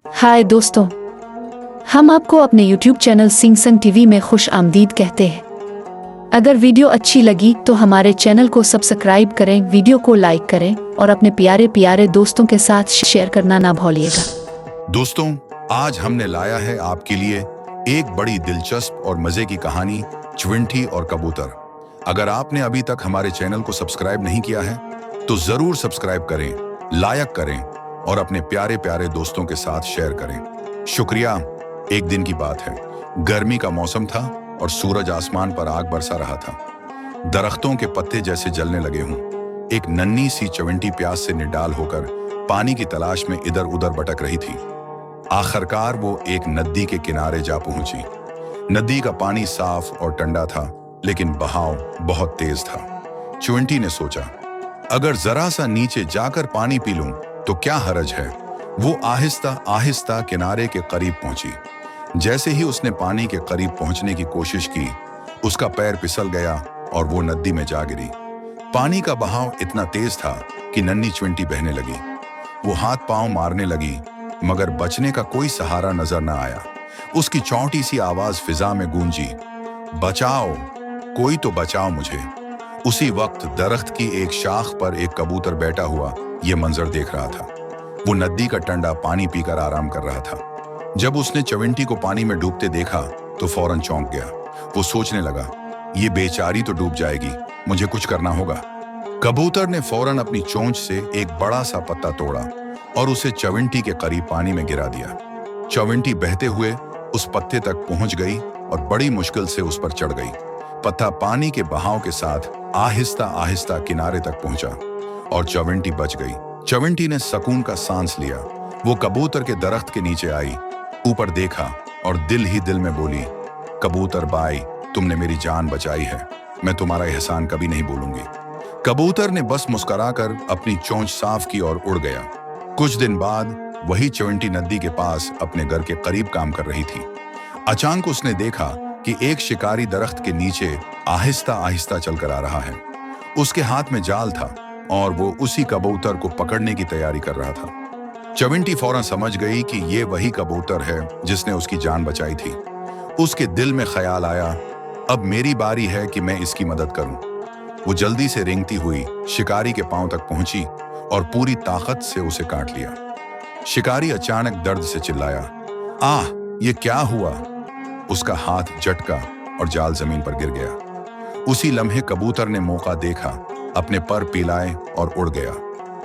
हाय दोस्तों, हम आपको अपने YouTube चैनल सिंग संग टीवी में खुश आमदीद कहते हैं। अगर वीडियो अच्छी लगी तो हमारे चैनल को सब्सक्राइब करें, वीडियो को लाइक करें और अपने प्यारे प्यारे दोस्तों के साथ शेयर करना ना भूलिएगा। दोस्तों, आज हमने लाया है आपके लिए एक बड़ी दिलचस्प और मजे की कहानी, च्विंटी और कबूतर। अगर आपने अभी तक हमारे चैनल को सब्सक्राइब नहीं किया है तो जरूर सब्सक्राइब करें, लाइक करें और अपने प्यारे प्यारे दोस्तों के साथ शेयर करें। शुक्रिया। एक दिन की बात है, गर्मी का मौसम था और सूरज आसमान पर आग बरसा रहा था। दरख्तों के पत्ते जैसे जलने लगे हों। एक नन्ही सी च्विंटी प्यास से निडाल होकर पानी की तलाश में इधर उधर भटक रही थी। आखिरकार वो एक नदी के किनारे जा पहुंची। नदी का पानी साफ और ठंडा था, लेकिन बहाव बहुत तेज था। च्विंटी ने सोचा, अगर जरा सा नीचे जाकर पानी पी लूं तो क्या हरज है। वो आहिस्ता आहिस्ता किनारे के करीब पहुंची। जैसे ही उसने पानी के करीब पहुंचने की कोशिश की, उसका पैर फिसल गया और वो नदी में जा गिरी। पानी का बहाव इतना तेज था कि नन्ही च्विंटी बहने लगी। वो हाथ पांव मारने लगी, मगर बचने का कोई सहारा नजर न आया। उसकी चौंटी सी आवाज फिजा में गूंजी, बचाओ, कोई तो बचाओ मुझे। उसी वक्त दरख्त की एक शाख पर एक कबूतर बैठा हुआ ये मंजर देख रहा था। वो नदी का ठंडा पानी पीकर आराम कर रहा था। जब उसने च्विंटी को पानी में डूबते देखा तो फौरन चौंक गया। वो सोचने लगा, ये बेचारी तो डूब जाएगी, मुझे कुछ करना होगा। कबूतर ने फौरन अपनी चोंच से एक बड़ा सा पत्ता तोड़ा और उसे च्विंटी के करीब पानी में गिरा दिया। च्विंटी बहते हुए उस पत्ते तक पहुंच गई और बड़ी मुश्किल से उस पर चढ़ गई। पत्ता पानी के बहाव के साथ आहिस्ता आहिस्ता किनारे तक पहुंचा और च्विंटी बच गई। च्विंटी ने सुकून का सांस लिया। वो कबूतर के दरख्त के नीचे आई, ऊपर देखा और दिल ही दिल में बोली, कबूतर भाई, तुमने मेरी जान बचाई है, मैं तुम्हारा एहसान कभी नहीं भूलूंगी। कबूतर ने बस मुस्कुराकर अपनी चोंच साफ की और उड़ गया। कुछ दिन बाद वही च्विंटी नदी के पास अपने घर के करीब काम कर रही थी। अचानक उसने देखा कि एक शिकारी दरख्त के नीचे आहिस्ता आहिस्ता चलकर आ रहा है। उसके हाथ में जाल था और वो उसी कबूतर को पकड़ने की तैयारी कर रहा था। च्विंटी फौरन समझ गई कि ये वही कबूतर है जिसने उसकी जान बचाई थी। उसके दिल में ख्याल आया, अब मेरी बारी है कि मैं इसकी मदद करूं। वो जल्दी से रेंगती हुई शिकारी के पांव तक पहुंची और पूरी ताकत से उसे काट लिया। शिकारी अचानक दर्द से चिल्लाया, आह, ये क्या हुआ। उसका हाथ झटका और जाल जमीन पर गिर गया। उसी लम्हे कबूतर ने मौका देखा, अपने पर पिलाए और उड़ गया।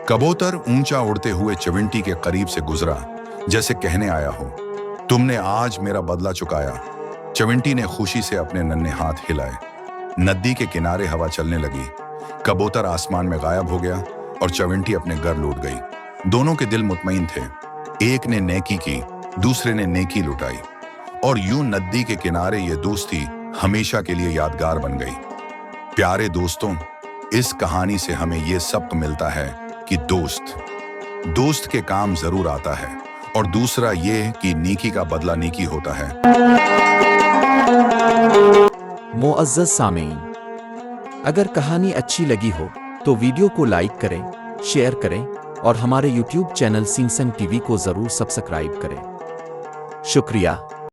कबूतर ऊंचा उड़ते हुए च्विंटी के करीब से गुजरा, जैसे कहने आया हो, तुमने आज मेरा बदला चुकाया। च्विंटी ने खुशी से अपने नन्हे हाथ हिलाए। नदी के किनारे हवा चलने लगी। कबूतर आसमान में गायब हो गया और च्विंटी अपने घर लौट गई। दोनों के दिल मुतमईन थे। एक ने नेकी की, दूसरे ने नेकी लुटाई और यूं नदी के किनारे ये दोस्ती हमेशा के लिए यादगार बन गई। प्यारे दोस्तों, इस कहानी से हमें ये सबक मिलता है कि दोस्त के काम जरूर आता है और दूसरा ये कि नेकी का बदला नेकी होता है। मुअज़्ज़ज़ सामीन, अगर कहानी अच्छी लगी हो तो वीडियो को लाइक करें, शेयर करें और हमारे YouTube चैनल सिंग संग टीवी को जरूर सब्सक्राइब करें। शुक्रिया।